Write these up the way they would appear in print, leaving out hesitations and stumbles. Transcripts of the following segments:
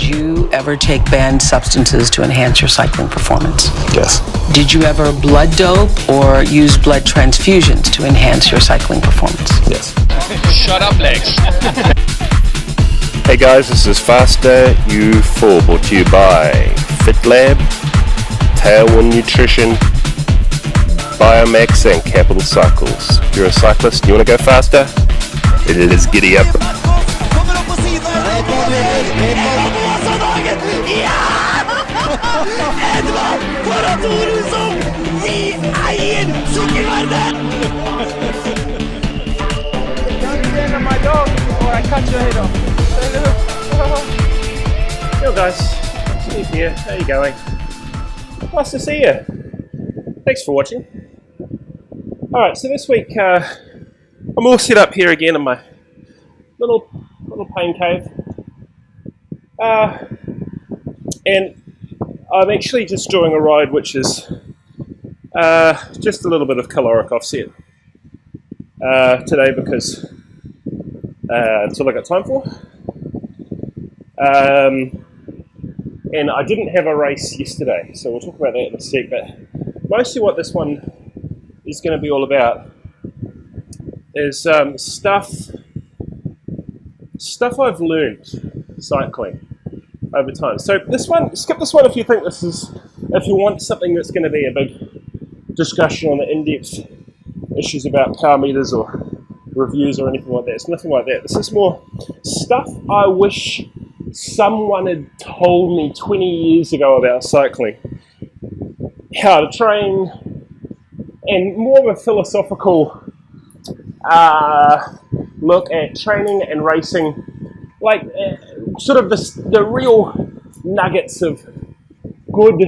Did you ever take banned substances to enhance your cycling performance? Yes. Did you ever blood dope or use blood transfusions to enhance your cycling performance? Yes. Shut up, Lex. Hey guys, this is Faster U4, brought to you by FitLab, Tailwind Nutrition, Biomax, and Capital Cycles. If you're a cyclist and you want to go faster, let's giddy up. My dog, or I cut your head off. Hello guys, Steve here, how you going? Nice to see you. Thanks for watching. Alright, so this week I'm all set up here again in my little pain cave. And I'm actually just doing a ride which is just a little bit of caloric offset today because that's all I got time for. And I didn't have a race yesterday, so we'll talk about that in a sec, but mostly what this one is going to be all about is stuff I've learned cycling over time. So this one, skip this one if you think if you want something that's going to be a big discussion on the in-depth issues about power meters or reviews or anything like that. It's nothing like that. This is more stuff I wish someone had told me 20 years ago about cycling, how to train, and more of a philosophical look at training and racing, like sort of the real nuggets of good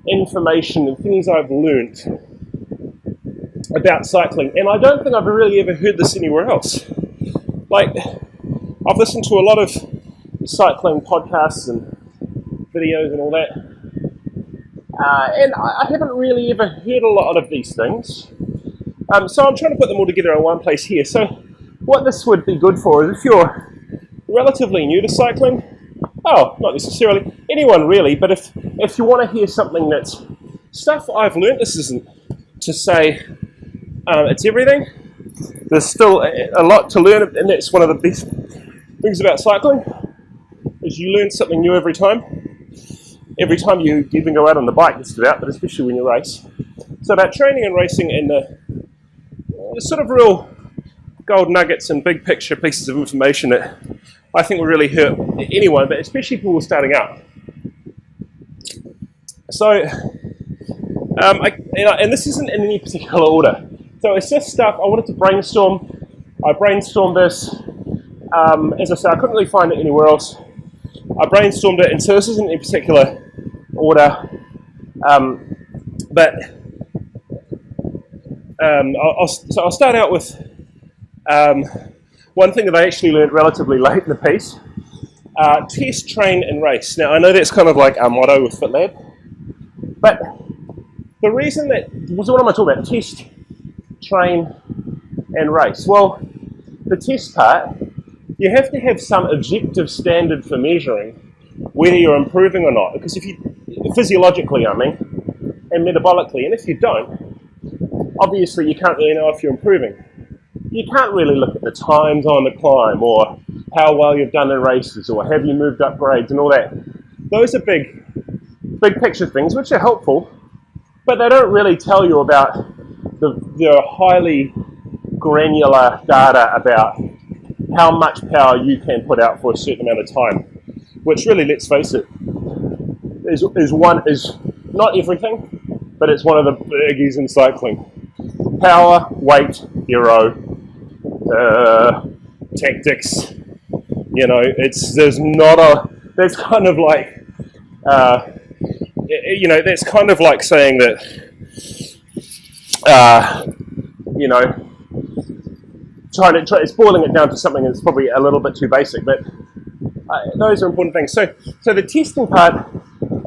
information and things I've learnt about cycling. And I don't think I've really ever heard this anywhere else. Like, I've listened to a lot of cycling podcasts and videos and all that, and I haven't really ever heard a lot of these things, so I'm trying to put them all together in one place here. So what this would be good for is if you're relatively new to cycling, not necessarily anyone really, but if you want to hear something that's stuff I've learned, this isn't to say it's everything. There's still a lot to learn, and that's one of the best things about cycling, is you learn something new every time. Every time you even go out on the bike, just about, but especially when you race. So about training and racing and the sort of real gold nuggets and big picture pieces of information that I think will really hurt anyone, but especially people starting out. So, and this isn't in any particular order. So it's just stuff I wanted to brainstorm. I brainstormed this. As I said, I couldn't really find it anywhere else. I brainstormed it, and so this isn't in particular order, but I'll start out with one thing that I actually learned relatively late in the piece. Test, train, and race. Now, I know that's kind of like our motto with FitLab, but the reason that, so what am I talking about? Test, train, and race. Well, the test part, you have to have some objective standard for measuring whether you're improving or not, because if you, physiologically I mean, and metabolically, and if you don't, obviously you can't really know if you're improving. You can't really look at the times on the climb, or how well you've done in races, or have you moved up grades and all that. Those are big picture things, which are helpful, but they don't really tell you about the highly granular data about how much power you can put out for a certain amount of time, which really, let's face it, is not everything, but it's one of the biggies in cycling. Power, weight, hero, tactics. You know, that's kind of like, that's kind of like saying that, it's boiling it down to something that's probably a little bit too basic, but those are important things. So the testing part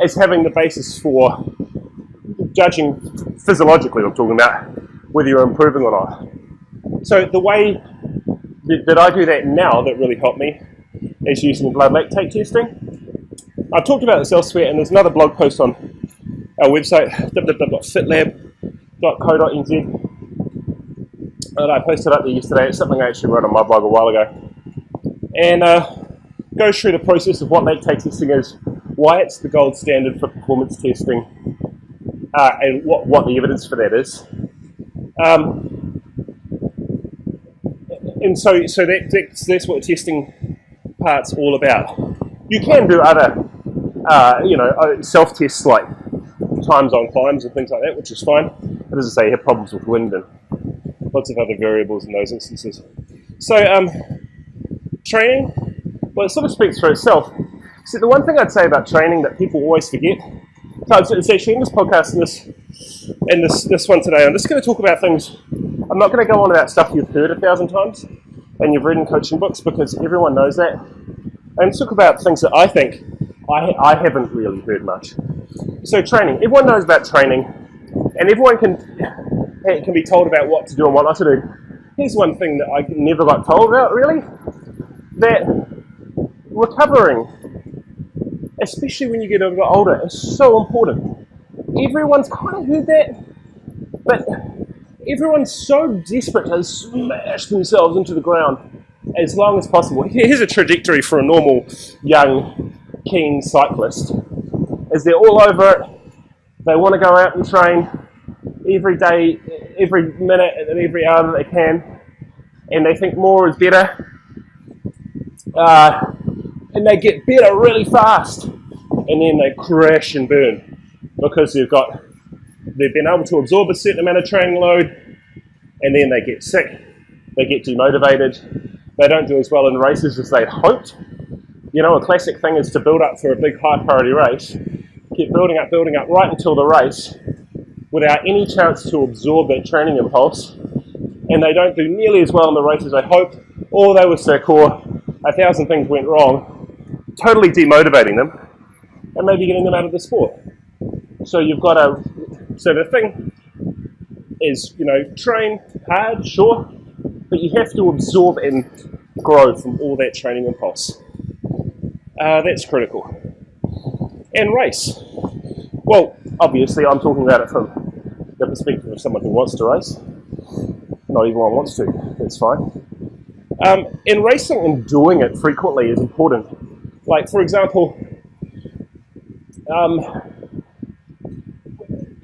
is having the basis for judging physiologically, I'm talking about, whether you're improving or not. So the way that I do that now that really helped me is using blood lactate testing. I've talked about this elsewhere, and there's another blog post on our website, www.fitlab.co.nz, that I posted up there yesterday. It's something I actually wrote on my blog a while ago. And goes through the process of what lake testing is, why it's the gold standard for performance testing, and what the evidence for that is. And so that's what the testing part's all about. You can do other, self-tests like times on climbs and things like that, which is fine. But as I say, you have problems with wind and lots of other variables in those instances. So training, well, it sort of speaks for itself. So the one thing I'd say about training that people always forget, so it's actually in this podcast and this one today, I'm just going to talk about things. I'm not going to go on about stuff you've heard 1,000 times and you've read in coaching books, because everyone knows that. And talk about things that I think I haven't really heard much. So training, everyone knows about training, and everyone can be told about what to do and what not to do. Here's one thing that I never got told about, really, that recovering, especially when you get a bit older, is so important. Everyone's kind of heard that, but everyone's so desperate to smash themselves into the ground as long as possible. Here's a trajectory for a normal, young, keen cyclist. As they're all over it, they want to go out and train every day, every minute, and every hour that they can, and they think more is better, and they get better really fast, and then they crash and burn because they've been able to absorb a certain amount of training load, and then they get sick, they get demotivated, they don't do as well in races as they'd hoped. You know, a classic thing is to build up for a big high priority race, keep building up right until the race without any chance to absorb that training impulse, and they don't do nearly as well in the race as they hoped, or they were sick, or 1,000 things went wrong, totally demotivating them and maybe getting them out of the sport. So the thing is, train hard, sure, but you have to absorb and grow from all that training impulse. That's critical. And race. Well, obviously I'm talking about it from the perspective of someone who wants to race. Not everyone wants to, that's fine. And racing and doing it frequently is important. Like, for example,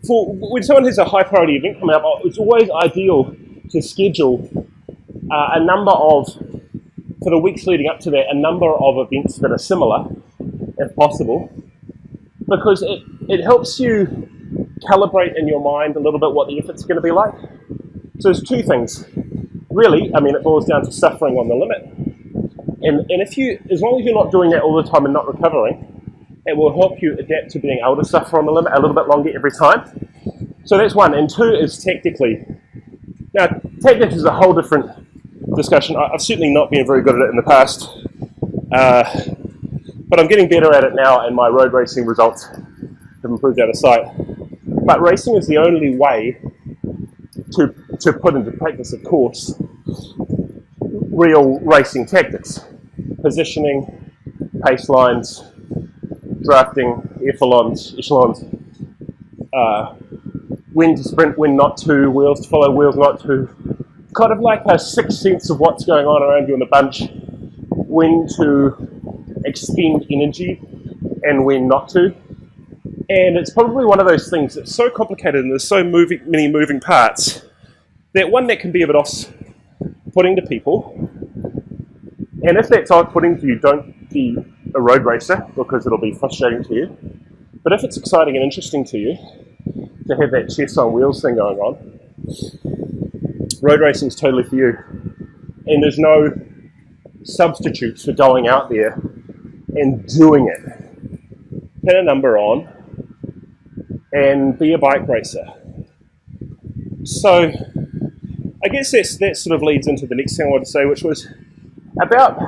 when someone has a high priority event coming up, it's always ideal to schedule for the weeks leading up to that, a number of events that are similar, if possible, because it helps you calibrate in your mind a little bit what the effort's going to be like. So there's two things. Really, it boils down to suffering on the limit. And as long as you're not doing that all the time and not recovering, it will help you adapt to being able to suffer on the limit a little bit longer every time. So that's one. And two is tactically. Now, tactics is a whole different discussion. I've certainly not been very good at it in the past, but I'm getting better at it now, and my road racing results have improved out of sight. But racing is the only way to put into practice, of course, real racing tactics. Positioning, pace lines, drafting, echelons, when to sprint, when not to, wheels to follow, wheels not to. Kind of like a sixth sense of what's going on around you in the bunch, when to expend energy and when not to. And it's probably one of those things that's so complicated and there's so many moving parts that one that can be a bit off-putting to people. And if that's off-putting to you, don't be a road racer because it'll be frustrating to you. But if it's exciting and interesting to you to have that chess on wheels thing going on, road racing is totally for you. And there's no substitutes for going out there and doing it. Put a number on and be a bike racer. So I guess that sort of leads into the next thing I wanted to say, which was about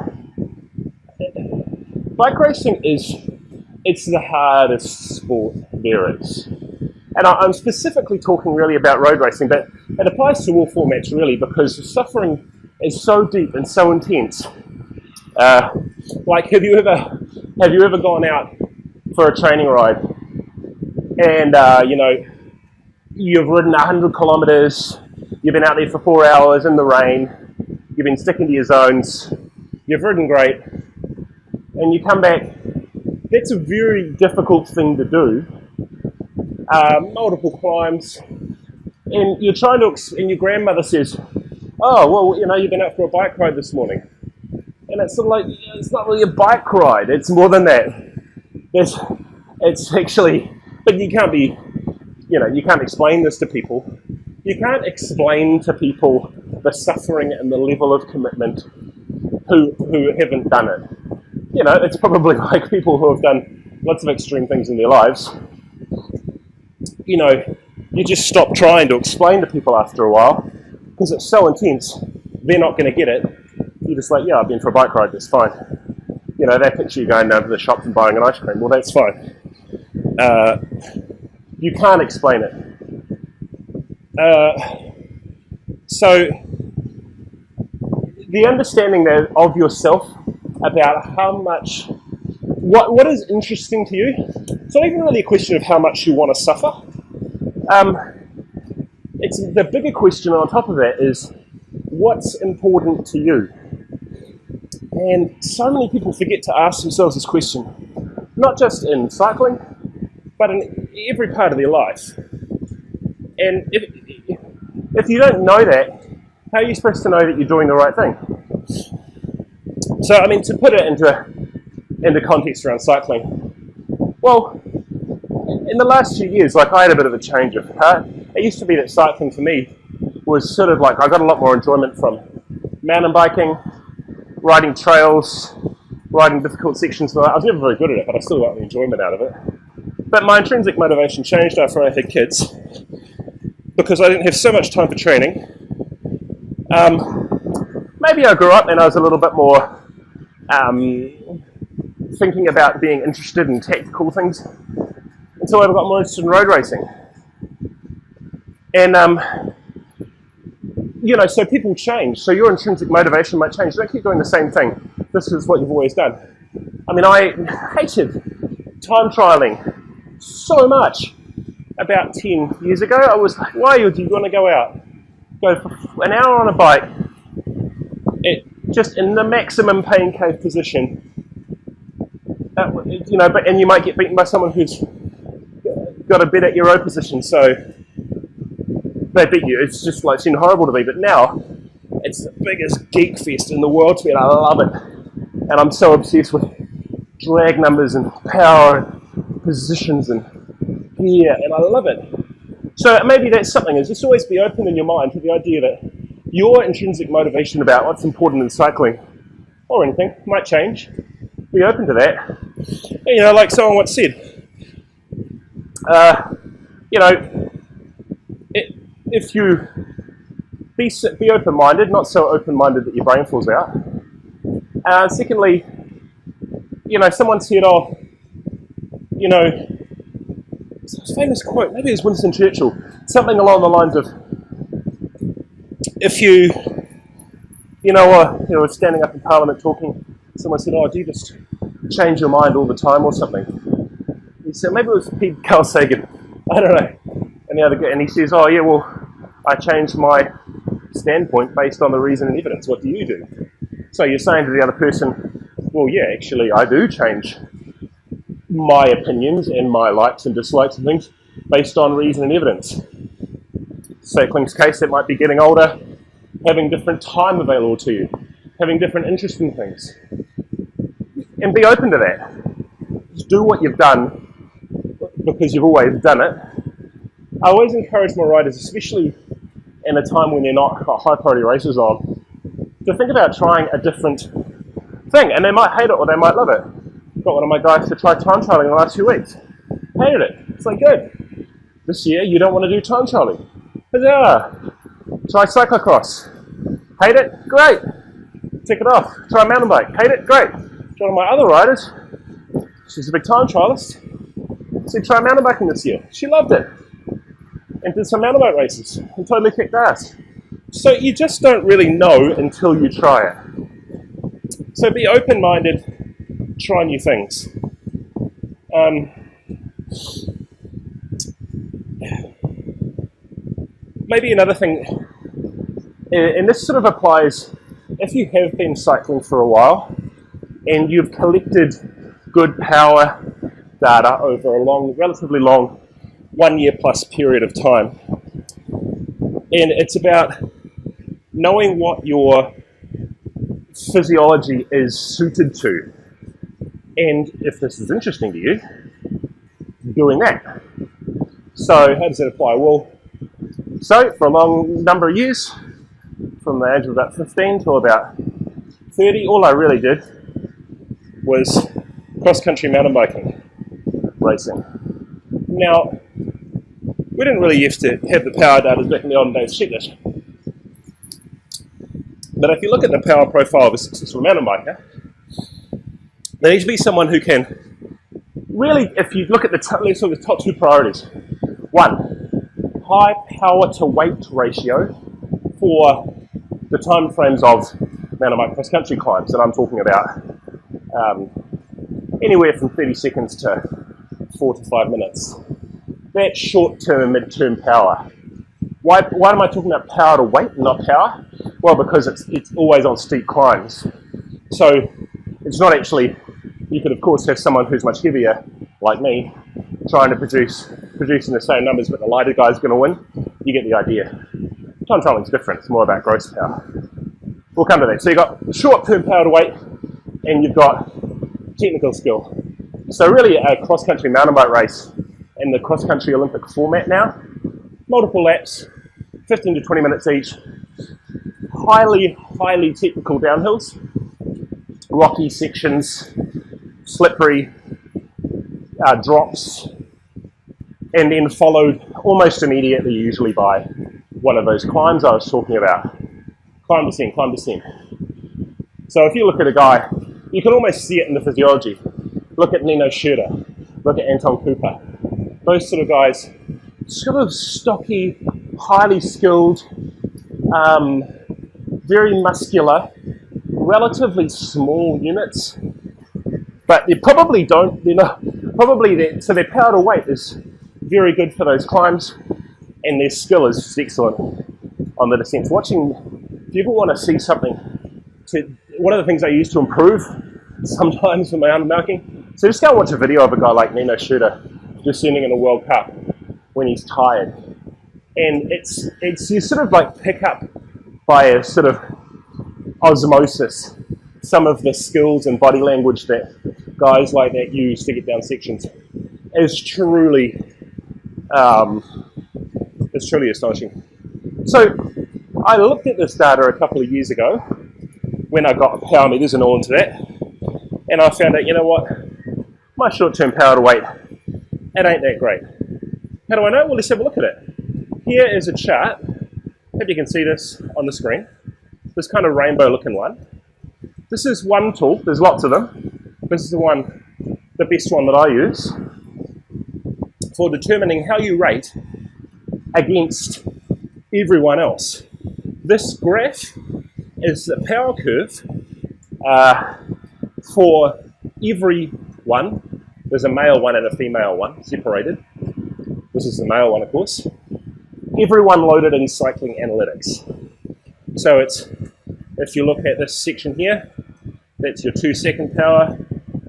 bike racing it's the hardest sport there is. And I'm specifically talking really about road racing, but it applies to all formats really, because the suffering is so deep and so intense. Like, have you ever gone out for a training ride, and you've ridden 100 kilometers, you've been out there for 4 hours in the rain, you've been sticking to your zones, you've ridden great, and you come back. That's a very difficult thing to do. Multiple climbs, and you're trying to, and your grandmother says, "Oh, well, you've been out for a bike ride this morning," and it's sort of like, it's not really a bike ride. It's more than that. It's actually, but you can't be, you can't explain this to people. You can't explain to people the suffering and the level of commitment who haven't done it. It's probably like people who have done lots of extreme things in their lives. You just stop trying to explain to people after a while because it's so intense, they're not going to get it. You're just like, yeah, I've been for a bike ride, that's fine. They picture you going down to the shops and buying an ice cream, well, that's fine. You can't explain it. So the understanding of yourself about how much, what is interesting to you, it's not even really a question of how much you want to suffer. It's the bigger question on top of that is what's important to you. And so many people forget to ask themselves this question, not just in cycling, but in every part of their life. And if you don't know that, how are you supposed to know that you're doing the right thing? So, to put it into context around cycling, well, in the last few years, I had a bit of a change of heart. It used to be that cycling for me was sort of like, I got a lot more enjoyment from mountain biking, riding trails, riding difficult sections. I was never very good at it, but I still got the enjoyment out of it. But my intrinsic motivation changed after I had kids because I didn't have so much time for training. Maybe I grew up and I was a little bit more thinking about being interested in tactical things. And so I got more interested in road racing. And, so people change. So your intrinsic motivation might change. Don't keep doing the same thing. This is what you've always done. I hated time trialing so much. About 10 years ago, I was like, why do you want to go out? Go for an hour on a bike, just in the maximum pain cave position. And you might get beaten by someone who's got a better aero position, so they beat you. It's just like seemed horrible to me, but now it's the biggest geek fest in the world to me, and I love it. And I'm so obsessed with drag numbers and power and positions and gear, and I love it. So maybe that's something, is just always be open in your mind to the idea that your intrinsic motivation about what's important in cycling or anything might change. Be open to that. And, like someone once said, if you be open-minded, not so open-minded that your brain falls out. Secondly, someone said, it's a famous quote, maybe it was Winston Churchill, something along the lines of, if you were standing up in Parliament talking, someone said, do you just change your mind all the time or something? He said, maybe it was Carl Sagan, I don't know. And he says, I changed my standpoint based on the reason and evidence. What do you do? So you're saying to the other person, well, yeah, actually, I do change my opinions and my likes and dislikes and things based on reason and evidence. Cycling's case, it might be getting older, having different time available to you, having different interests in things. And be open to that. Just do what you've done because you've always done it. I always encourage my riders, especially in a time when they're not got high priority races on, to think about trying a different thing. And they might hate it or they might love it. Got one of my guys to try time trialing in the last 2 weeks. Hated it. It's like, good. This year you don't want to do time trialing. Huzzah! Try cyclocross. Hate it? Great. Tick it off. Try mountain bike. Hate it? Great. One of my other riders, she's a big time trialist, said try mountain biking this year. She loved it. And did some mountain bike races and totally kicked ass. So you just don't really know until you try it. So be open-minded, try new things. Maybe another thing, and this sort of applies if you have been cycling for a while and you've collected good power data over a relatively long 1 year plus period of time. And it's about knowing what your physiology is suited to. And if this is interesting to you, doing that. So how does that apply? Well, so for a long number of years, from the age of about 15 to about 30, all I really did was cross-country mountain biking racing. Now, we didn't really used to have the power data back in the olden days to check this. But if you look at the power profile of a successful mountain biker, there needs to be someone who can really, if you look at let's look at the top two priorities. One, high power to weight ratio for the time frames of mountain bike cross-country climbs, and I'm talking about anywhere from 30 seconds to 4 to 5 minutes. That's short-term and mid-term power. Why am I talking about power to weight and not power? Well, because it's always on steep climbs. So it's not actually, you could of course have someone who's much heavier, like me, trying to producing the same numbers, but the lighter guy's going to win. You get the idea. Time trialing's different. It's more about gross power. We'll come to that. So you've got short-term power to weight, and you've got technical skill. So really a cross-country mountain bike race in the cross-country Olympic format now, multiple laps, 15 to 20 minutes each, highly technical downhills, rocky sections, slippery drops, and then followed almost immediately usually by one of those climbs I was talking about. Climb, descend, climb, descend. So if you look at a guy, you can almost see it in the physiology. Look at Nino Schurter, look at Anton Cooper. Those sort of guys, sort of stocky, highly skilled, very muscular, relatively small units, but they probably don't, so their power to weight is very good for those climbs, and their skill is just excellent on the descents. If you ever want to see something, one of the things I use to improve sometimes with my mountain biking, so just go and watch a video of a guy like Nino Schurter descending in a World Cup when he's tired. And it's you sort of like pick up by a sort of osmosis some of the skills and body language that guys like that use to get down sections. It's truly astonishing. So I looked at this data a couple of years ago when I got power meters and all into that, and I found out, you know what, my short-term power to weight, it ain't that great. How do I know? Well, let's have a look at it. Here is a chart. Hope you can see this on the screen. This kind of rainbow-looking one. This is one tool. There's lots of them. This is the best one that I use for determining how you rate against everyone else. This graph is the power curve for everyone. There's a male one and a female one separated. This is the male one, of course. Everyone loaded in cycling analytics. So if you look at this section here, that's your 2-second power,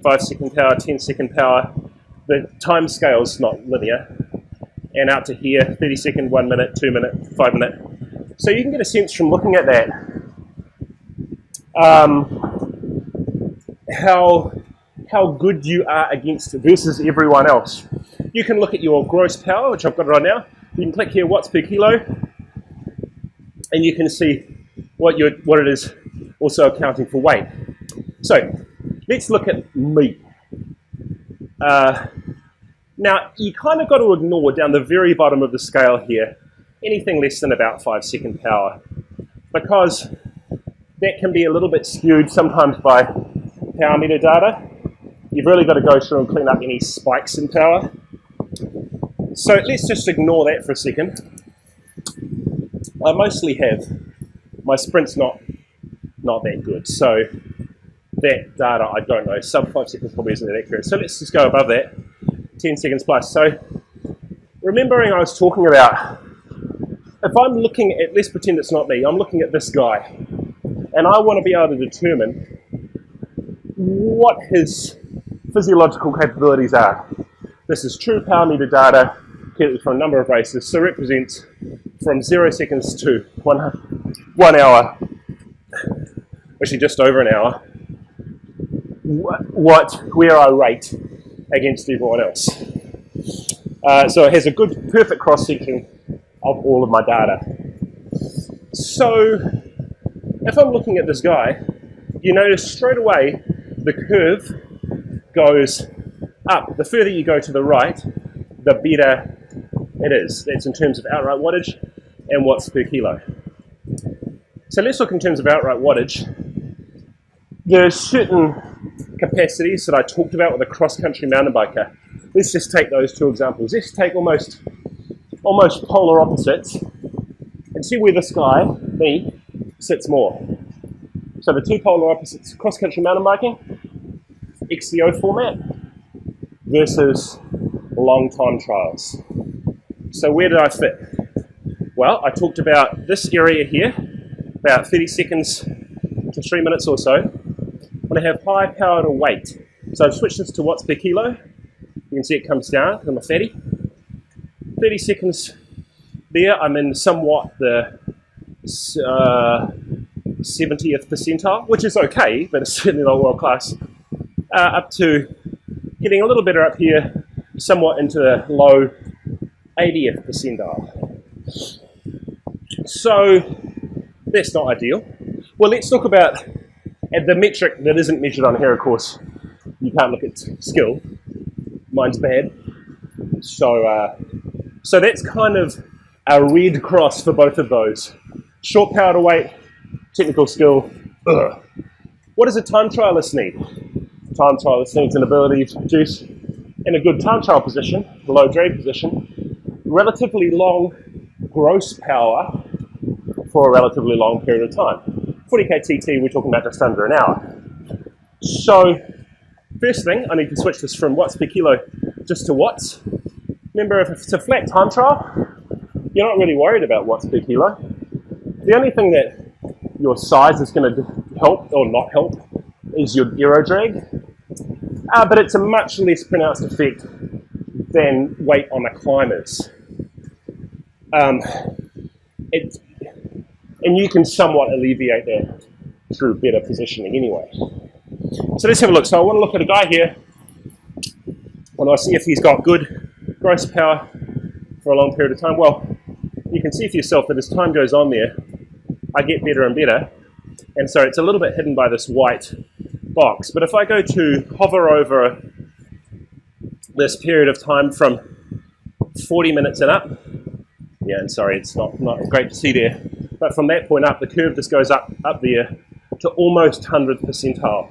5-second power, 10-second power. The time scale is not linear. And out to here, 30-second, 1 minute, 2 minute, 5 minute. So you can get a sense from looking at that how good you are against versus everyone else. You can look at your gross power, which I've got it on now. You can click here, watts per kilo, and you can see what it is, also accounting for weight. So let's look at me. Now, you kind of got to ignore down the very bottom of the scale here anything less than about 5-second power, because that can be a little bit skewed sometimes by power meter data. You've really got to go through and clean up any spikes in power. So let's just ignore that for a second. I mostly have, my sprint's not that good, so that data I don't know, sub 5 seconds probably isn't that accurate. So let's just go above that. 10 seconds plus. So remembering I was talking about, if I'm looking at, let's pretend it's not me, I'm looking at this guy, and I want to be able to determine what his physiological capabilities are. This is true power meter data for a number of races, so represents from 0 seconds to 1 hour, actually just over an hour, where I rate against everyone else. So it has a good, perfect cross-section of all of my data. So if I'm looking at this guy, you notice straight away the curve goes up. The further you go to the right, the better it is. That's in terms of outright wattage and watts per kilo. So let's look in terms of outright wattage. There are certain capacities that I talked about with a cross-country mountain biker. Let's just take those two examples. Let's take almost polar opposites and see where this guy, me, sits more. So the two polar opposites, cross-country mountain biking, XCO format versus long time trials. So where did I fit? Well, I talked about this area here, about 30 seconds to 3 minutes or so. When I have high power to weight, so I've switched this to watts per kilo. You can see it comes down because I'm a fatty. 30 seconds there, I'm in somewhat the 70th percentile, which is okay, but it's certainly not world class. Up to getting a little better up here, somewhat into the low 80th percentile. So that's not ideal. Well, let's talk about the metric that isn't measured on here, of course. You can't look at skill. Mine's bad. So that's kind of a red cross for both of those. Short power to weight, technical skill. Ugh. What does a time trialist need? Time trialist needs an ability to produce in a good time trial position, low drag position, relatively long gross power for a relatively long period of time. 40k TT, we're talking about just under an hour. So, first thing, I need to switch this from watts per kilo just to watts. Remember, if it's a flat time trial, you're not really worried about watts per kilo. The only thing that your size is going to help or not help is your aero drag. But it's a much less pronounced effect than weight on a climb is. And you can somewhat alleviate that through better positioning anyway. So let's have a look. So I want to look at a guy here, and I see if he's got good gross power for a long period of time. Well, you can see for yourself that as time goes on there, I get better and better. And so it's a little bit hidden by this white box. But if I go to hover over this period of time from 40 minutes and up, yeah, and sorry, it's not great to see there, but from that point up, the curve just goes up there to almost 100th percentile.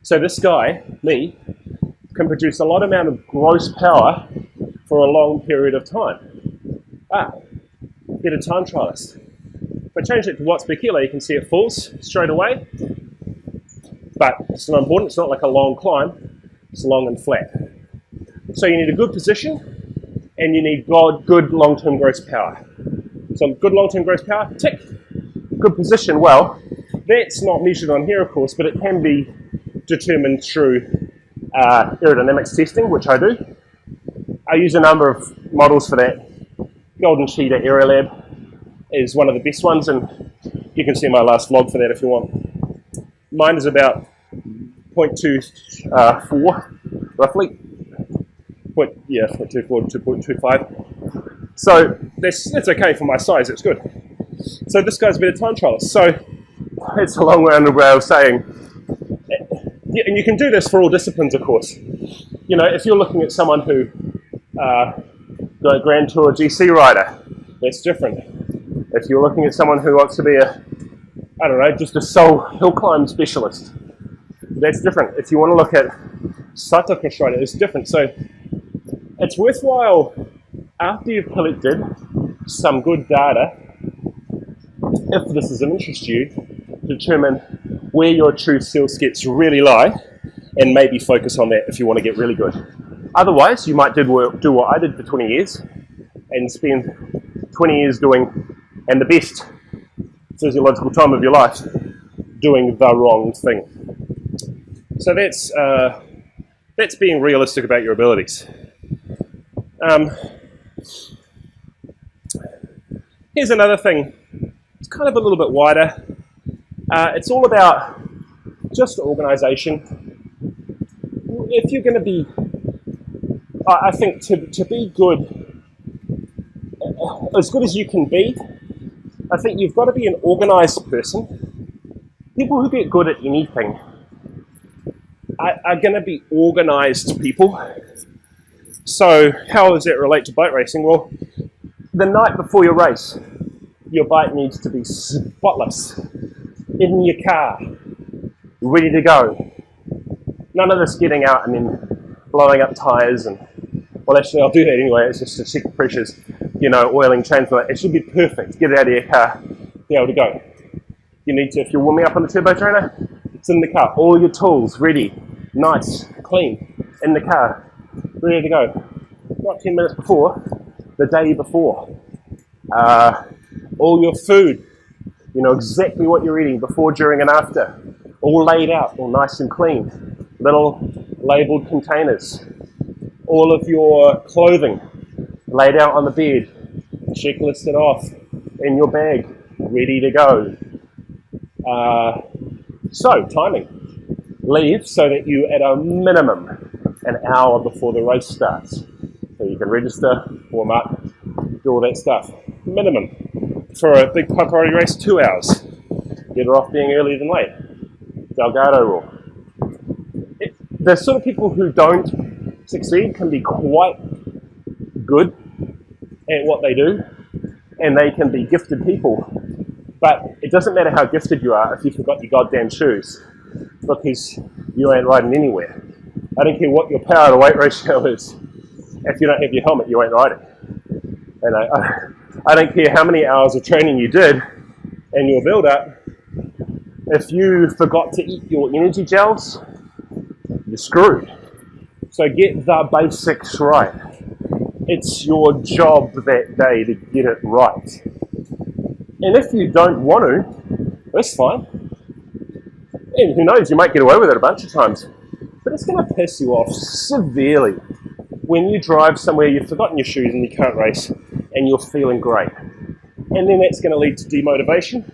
So this guy, me, can produce a lot amount of gross power for a long period of time. Get a time trialist. If I change it to watts per kilo, you can see it falls straight away. But it's not important, it's not like a long climb, it's long and flat. So you need a good position, and you need good long-term gross power. So good long-term gross power, tick. Good position, well, that's not measured on here, of course, but it can be determined through aerodynamics testing, which I do. I use a number of models for that. Golden Cheetah Aerolab is one of the best ones, and you can see my last vlog for that if you want. Mine is about 0.24, roughly. 0.24 to 2.25. So that's okay for my size, it's good. So this guy's a bit of time trialist. So it's a long-rounded way of saying, and you can do this for all disciplines, of course. You know, if you're looking at someone who, the Grand Tour GC rider, that's different. If you're looking at someone who wants to be just a sole hill climb specialist, that's different. If you want to look at cyclocross rider, it's different. So it's worthwhile, after you've collected some good data, if this is of interest to you, determine where your true skill sets really lie and maybe focus on that if you want to get really good. Otherwise, you might do what I did for 20 years and spend 20 years doing, and the best physiological time of your life, doing the wrong thing. So that's being realistic about your abilities. Here's another thing. It's kind of a little bit wider. It's all about just organisation. If you're going to be, I think to be good, as good as you can be, I think you've got to be an organised person. People who get good at anything are going to be organised people. So how does that relate to bike racing? Well, the night before your race, your bike needs to be spotless, in your car, ready to go. None of this getting out and then blowing up tyres and, well, actually I'll do that anyway, it's just to check the pressures, oiling, chains, it should be perfect. Get it out of your car, be able to go. You need to, if you're warming up on the turbo trainer, it's in the car. All your tools ready, nice, clean, in the car, ready to go. Not 10 minutes before, the day before. All your food, you know exactly what you're eating before, during and after. All laid out, all nice and clean. Little labelled containers. All of your clothing laid out on the bed, checklisted off in your bag, ready to go. So, timing. Leave so that you, at a minimum, an hour before the race starts. So you can register, warm up, do all that stuff. Minimum. For a big priority race, 2 hours. Better off being earlier than late. Delgado rule. The sort of people who don't succeed can be quite good at what they do, and they can be gifted people. But it doesn't matter how gifted you are if you forgot your goddamn shoes, because you ain't riding anywhere. I don't care what your power to weight ratio is. If you don't have your helmet, you ain't riding. And I don't care how many hours of training you did and your build-up. If you forgot to eat your energy gels, you're screwed. So get the basics right. It's your job that day to get it right. And if you don't want to, that's fine. And who knows, you might get away with it a bunch of times. But it's going to piss you off severely when you drive somewhere, you've forgotten your shoes and you can't race, and you're feeling great. And then that's going to lead to demotivation,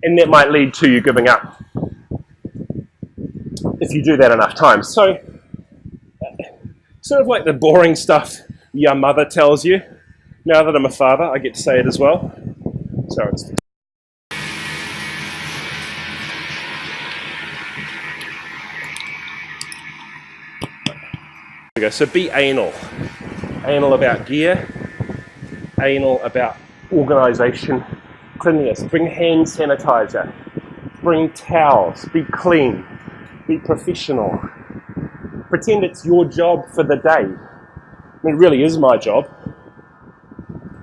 and that might lead to you giving up if you do that enough times. So, sort of like the boring stuff your mother tells you. Now that I'm a father, I get to say it as well. So it's so be anal. Anal about gear, anal about organisation, cleanliness. Bring hand sanitizer, bring towels, be clean, be professional. Pretend it's your job for the day. I mean, it really is my job,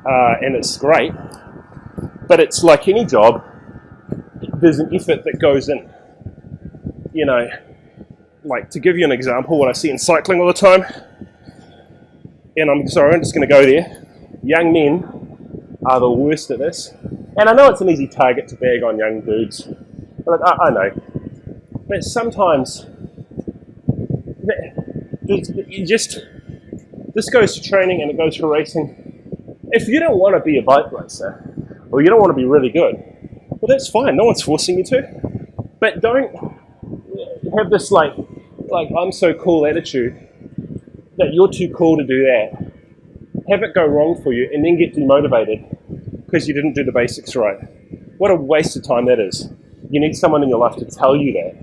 and it's great, but it's like any job, there's an effort that goes in. You know, like, to give you an example, what I see in cycling all the time, and I'm sorry, I'm just going to go there. Young men are the worst at this. And I know it's an easy target to bag on young dudes. But I know. But sometimes, this goes to training and it goes to racing. If you don't want to be a bike racer, or you don't want to be really good, well, that's fine. No one's forcing you to. But don't have this like I'm so cool attitude that you're too cool to do that. Have it go wrong for you and then get demotivated because you didn't do the basics right. What a waste of time that is. You need someone in your life to tell you that.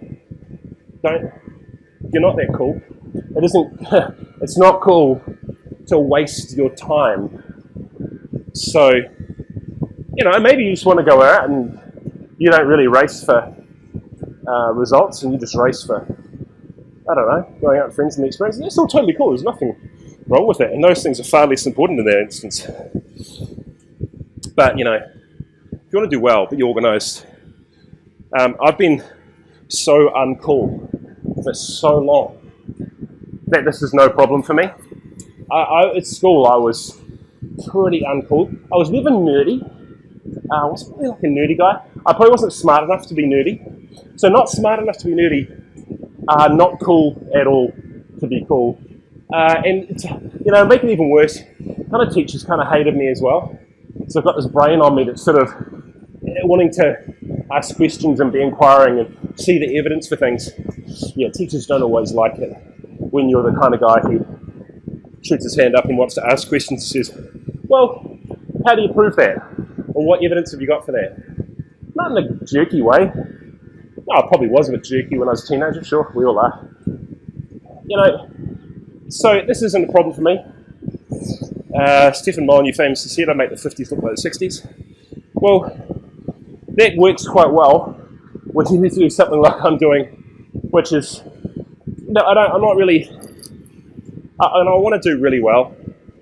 You're not that cool. It isn't, it's not cool to waste your time. So, you know, maybe you just want to go out and you don't really race for results and you just race for, I don't know, going out with friends and the experience. That's all totally cool. There's nothing wrong with it. And those things are far less important in that instance. But, you know, if you want to do well, be organised. I've been so uncool for so long that this is no problem for me. At school, I was pretty uncool. I was never nerdy. I wasn't really like a nerdy guy. I probably wasn't smart enough to be nerdy. So not smart enough to be nerdy, not cool at all to be cool. And make it even worse, kind of teachers kind of hated me as well. So I've got this brain on me that's sort of wanting to ask questions and be inquiring and see the evidence for things. Yeah, teachers don't always like it when you're the kind of guy who shoots his hand up and wants to ask questions and says, well, how do you prove that? Or what evidence have you got for that? Not in a jerky way. No, I probably was a bit jerky when I was a teenager, sure, we all are. So this isn't a problem for me. Stephen Molyneux famously said, I make the 50s look like the 60s. Well, that works quite well when you need to do something like I'm doing, which is, I'm not really, and I want to do really well,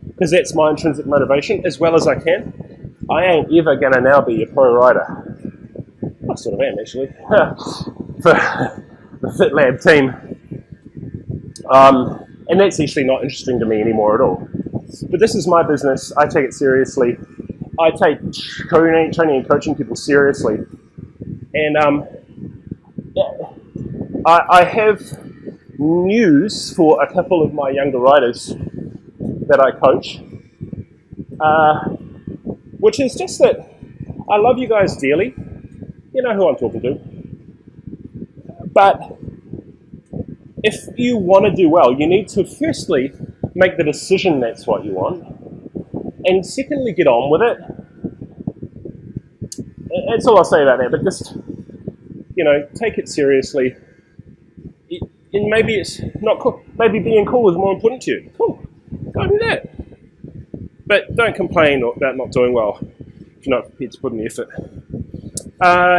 because that's my intrinsic motivation, as well as I can. I ain't ever going to now be a pro rider. I sort of am, actually, for the FitLab team. And that's actually not interesting to me anymore at all. But this is my business. I take it seriously. I take training and coaching people seriously. And I have news for a couple of my younger riders that I coach, which is just that I love you guys dearly. You know who I'm talking to. But if you want to do well, you need to firstly make the decision that's what you want, and secondly, get on with it. That's all I'll say about that, but just, take it seriously. And maybe it's not cool. Maybe being cool is more important to you. Cool, go do that. But don't complain about not doing well if you're not prepared to put in the effort.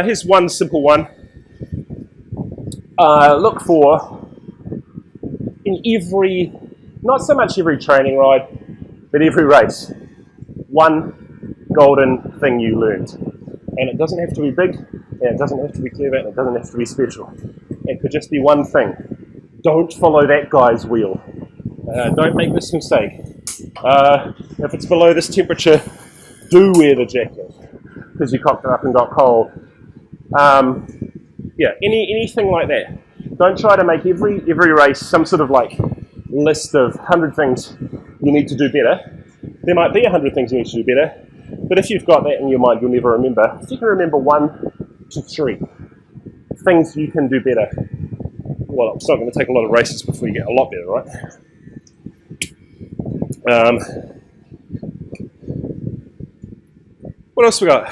Here's one simple one. Look for, in every, not so much every training ride, but every race, one golden thing you learned. And it doesn't have to be big, and it doesn't have to be clever, and it doesn't have to be special. It could just be one thing. Don't follow that guy's wheel. Don't make this mistake. If it's below this temperature, do wear the jacket, because you cocked it up and got cold. Anything like that. Don't try to make every race some sort of list of 100 things you need to do better. There might be 100 things you need to do better, but if you've got that in your mind, you'll never remember. If you can remember 1 to 3 things you can do better, well, it's not going to take a lot of races before you get a lot better, right? What else we got?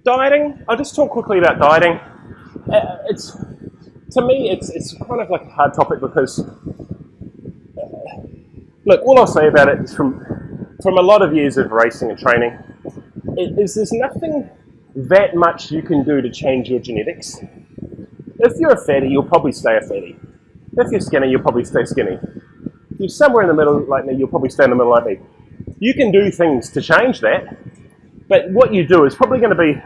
Dieting. I'll just talk quickly about dieting. To me, it's kind of like a hard topic because, look, all I'll say about it is from a lot of years of racing and training, there's nothing that much you can do to change your genetics. If you're a fatty, you'll probably stay a fatty. If you're skinny, you'll probably stay skinny. If you're somewhere in the middle like me, you'll probably stay in the middle like me. You can do things to change that, but what you do is probably going to be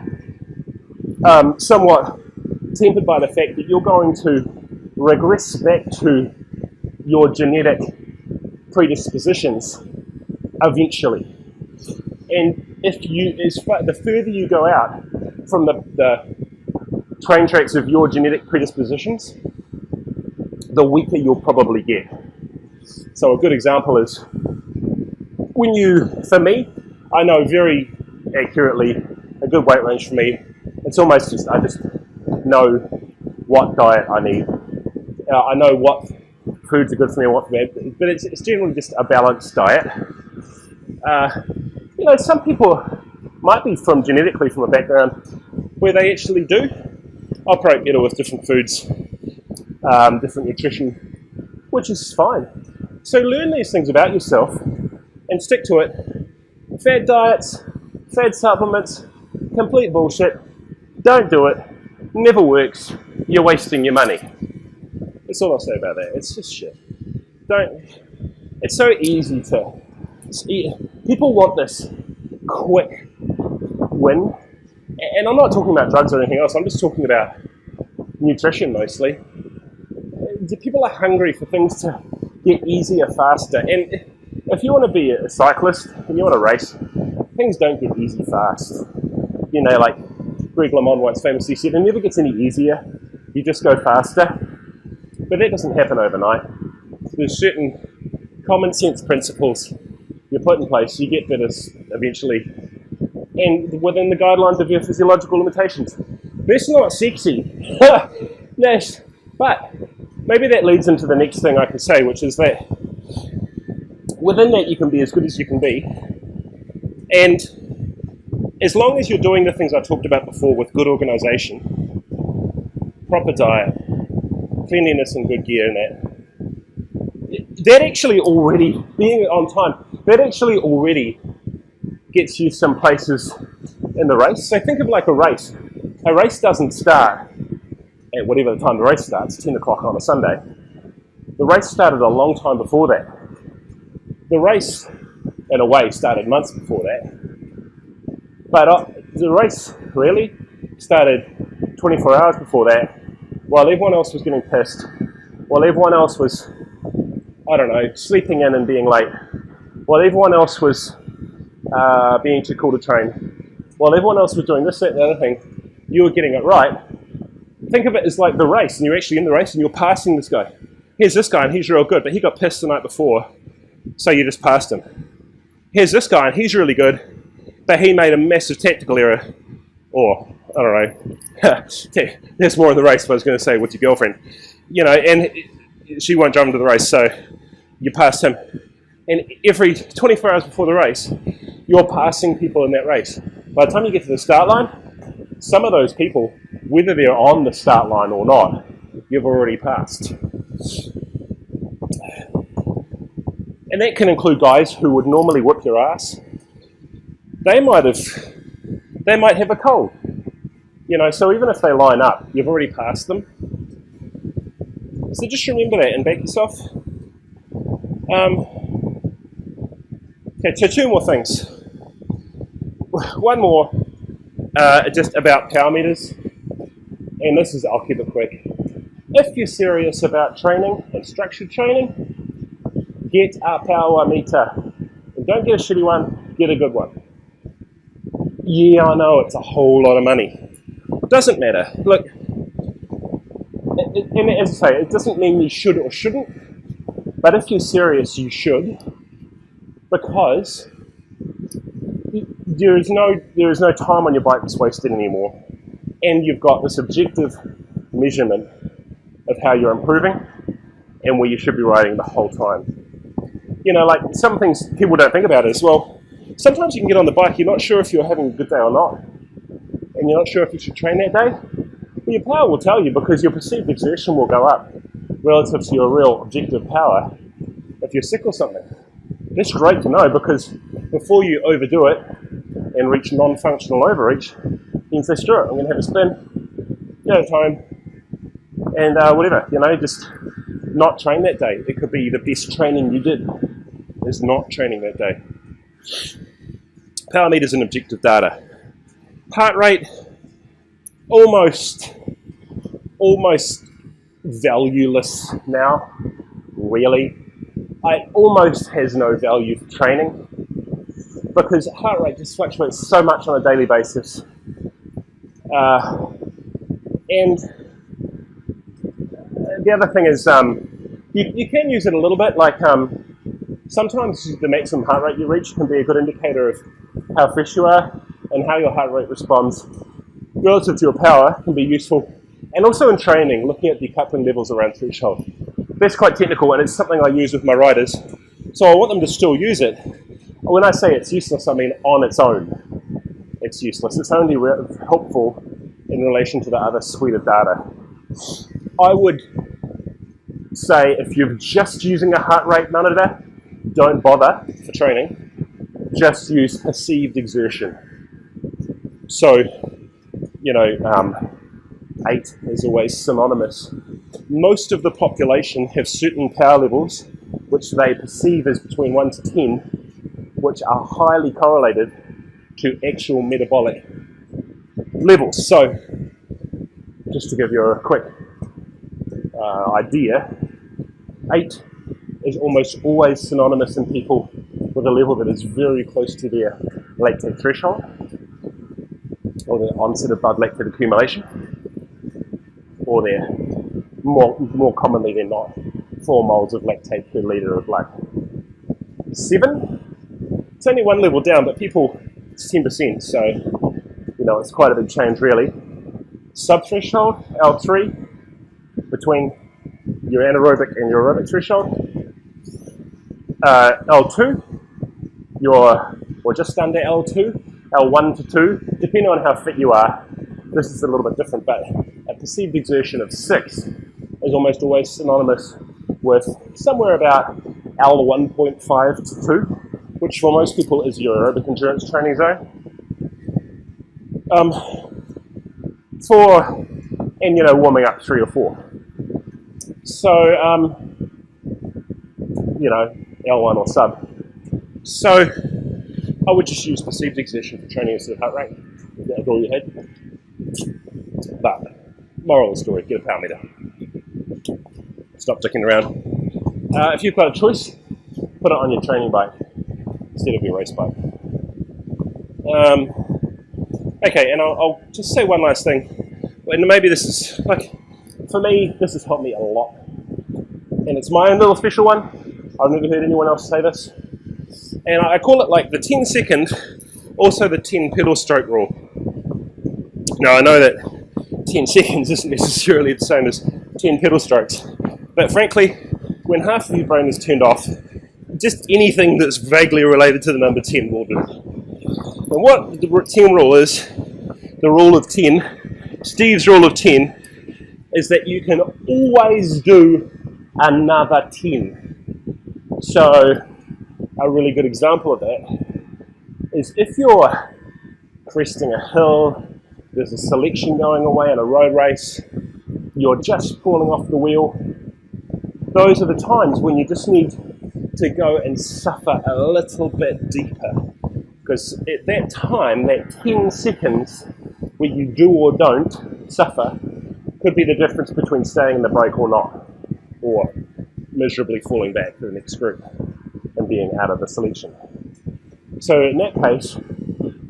somewhat tempered by the fact that you're going to regress back to your genetic predispositions eventually. And the further you go out from the train tracks of your genetic predispositions, the weaker you'll probably get. So a good example is for me, I know very accurately a good weight range for me. It's almost just, I just know what diet I need. I know what foods are good for me and what's bad, but it's generally just a balanced diet. Some people might be genetically from a background where they actually do operate better with different foods, different nutrition, which is fine. So learn these things about yourself and stick to it. Fad diets, fad supplements, complete bullshit. Don't do it. Never works. You're wasting your money. That's all I'll say about that. It's just shit. It's so easy people want this quick win, And I'm not talking about drugs or anything else, I'm just talking about nutrition mostly. People are hungry for things to get easier faster. And if you want to be a cyclist and you want to race, things don't get easy fast. You know, like Greg LeMond once famously said, it never gets any easier, you just go faster. But that doesn't happen overnight. There's certain common sense principles you put in place, you get better eventually, and within the guidelines of your physiological limitations. That's not sexy. Yes, but maybe that leads into the next thing I can say, which is that within that you can be as good as you can be, and as long as you're doing the things I talked about before with good organisation, proper diet, cleanliness and good gear and that actually already, being on time, that actually already gets you some places in the race. So think of like a race. A race doesn't start at whatever the time the race starts, 10 o'clock on a Sunday. The race started a long time before that. The race, in a way, started months before that. But the race really started 24 hours before that, while everyone else was getting pissed, while everyone else was, I don't know, sleeping in and being late, while everyone else was being too cool to train, while everyone else was doing this, that, and the other thing, you were getting it right. Think of it as like the race, and you're actually in the race and you're passing this guy. Here's this guy and he's real good, but he got pissed the night before, so you just passed him. Here's this guy and he's really good, but he made a massive tactical error, or, I don't know, there's more in the race, but I was going to say, with your girlfriend, you know, and she won't drive into the race, so you passed him. And every 24 hours before the race, you're passing people in that race. By the time you get to the start line, some of those people, whether they're on the start line or not, you've already passed. And that can include guys who would normally whip your ass. They might have a cold. You know, so even if they line up, you've already passed them. So just remember that and back yourself. Okay, so two more things. One more, just about power meters. And this is, I'll keep it quick. If you're serious about training and structured training, get a power meter. And don't get a shitty one, get a good one. Yeah, I know it's a whole lot of money. It doesn't matter. Look, and as I say, it doesn't mean you should or shouldn't, but if you're serious, you should, because there is no time on your bike that's wasted anymore, and you've got this objective measurement of how you're improving and where you should be riding the whole time. You know, like some things people don't think about is, well, sometimes you can get on the bike, you're not sure if you're having a good day or not, and you're not sure if you should train that day. Well, your power will tell you, because your perceived exertion will go up relative to your real objective power if you're sick or something. That's great to know, because before you overdo it and reach non-functional overreach, you can say, sure, I'm going to have a spin, go to time, and whatever, you know, just not train that day. It could be the best training you did is not training that day. Power meters and objective data. Heart rate, almost valueless now, really. It almost has no value for training, because heart rate just fluctuates so much on a daily basis. And the other thing is, you can use it a little bit, like sometimes the maximum heart rate you reach can be a good indicator of how fresh you are, and how your heart rate responds relative to your power can be useful. And also in training, looking at decoupling levels around threshold. That's quite technical, and it's something I use with my riders. So I want them to still use it. When I say it's useless, I mean on its own. It's useless. It's only helpful in relation to the other suite of data. I would say if you're just using a heart rate monitor, don't bother for training. Just use perceived exertion. So, you know, 8 is always synonymous. Most of the population have certain power levels which they perceive as between 1 to 10, which are highly correlated to actual metabolic levels. So, just to give you a quick idea, 8 is almost always synonymous in people with a level that is very close to their lactate threshold, or the onset of blood lactate accumulation, or their more commonly than not 4 moles of lactate per litre of blood. 7, it's only one level down, but people, it's 10%, so it's quite a big change really. Subthreshold, L3, between your anaerobic and your aerobic threshold. L2, or just under L2, L1 to 2, depending on how fit you are. This is a little bit different, but a perceived exertion of 6 is almost always synonymous with somewhere about L1.5 to 2, which for most people is your aerobic endurance training zone. Warming up 3 or 4. So, L1 or sub. So, I would just use perceived exertion for training instead of heart rate. That's all you had. But, moral of the story, get a power meter. Stop dicking around. If you've got a choice, put it on your training bike instead of your race bike. Okay, and I'll just say one last thing. And maybe this is, for me, this has helped me a lot. And it's my own little special one. I've never heard anyone else say this. And I call it the 10 second, also the 10 pedal stroke rule. Now I know that 10 seconds isn't necessarily the same as 10 pedal strokes. But frankly, when half of your brain is turned off, just anything that's vaguely related to the number 10 will do. And what the 10 rule is, the rule of 10, Steve's rule of 10, is that you can always do another 10. So, a really good example of that is if you're cresting a hill, there's a selection going away in a road race, you're just falling off the wheel, those are the times when you just need to go and suffer a little bit deeper. Because at that time, that 10 seconds where you do or don't suffer could be the difference between staying in the break or not, or miserably falling back to the next group and being out of the selection. So in that case,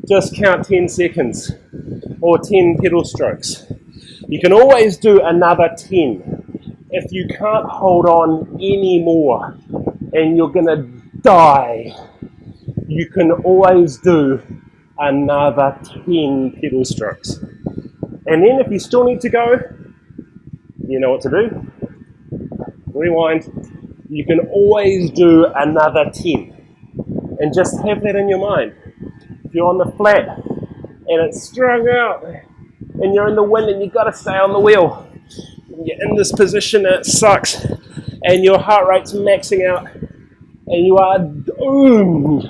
just count 10 seconds or 10 pedal strokes. You can always do another 10. If you can't hold on anymore and you're going to die, you can always do another 10 pedal strokes. And then if you still need to go, you know what to do. Rewind. You can always do another 10. And just have that in your mind. If you're on the flat and it's strung out and you're in the wind and you've got to stay on the wheel, you're in this position and it sucks and your heart rate's maxing out and you are doomed.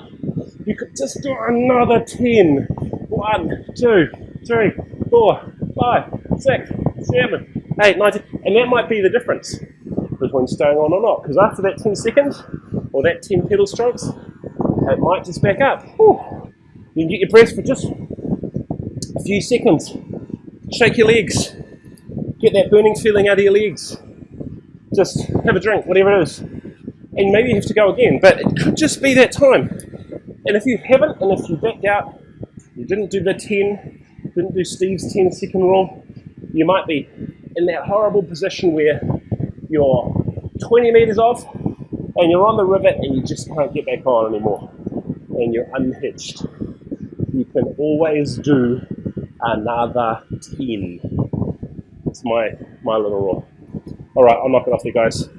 You could just do another 10. 1, 2, 3, 4, 5, 6, 7, 8, 9, 10. And that might be the difference between staying on or not. Because after that 10 seconds, or that 10 pedal strokes, it might just back up. Whew. You can get your breath for just a few seconds. Shake your legs. Get that burning feeling out of your legs. Just have a drink, whatever it is. And maybe you have to go again, but it could just be that time. And if you haven't, and if you backed out, you didn't do the 10, didn't do Steve's 10-second rule, you might be in that horrible position where you're 20 meters off and you're on the river and you just can't get back on anymore. And you're unhitched. You can always do another 10. It's my little rule. All right, I'm knocking off there, guys.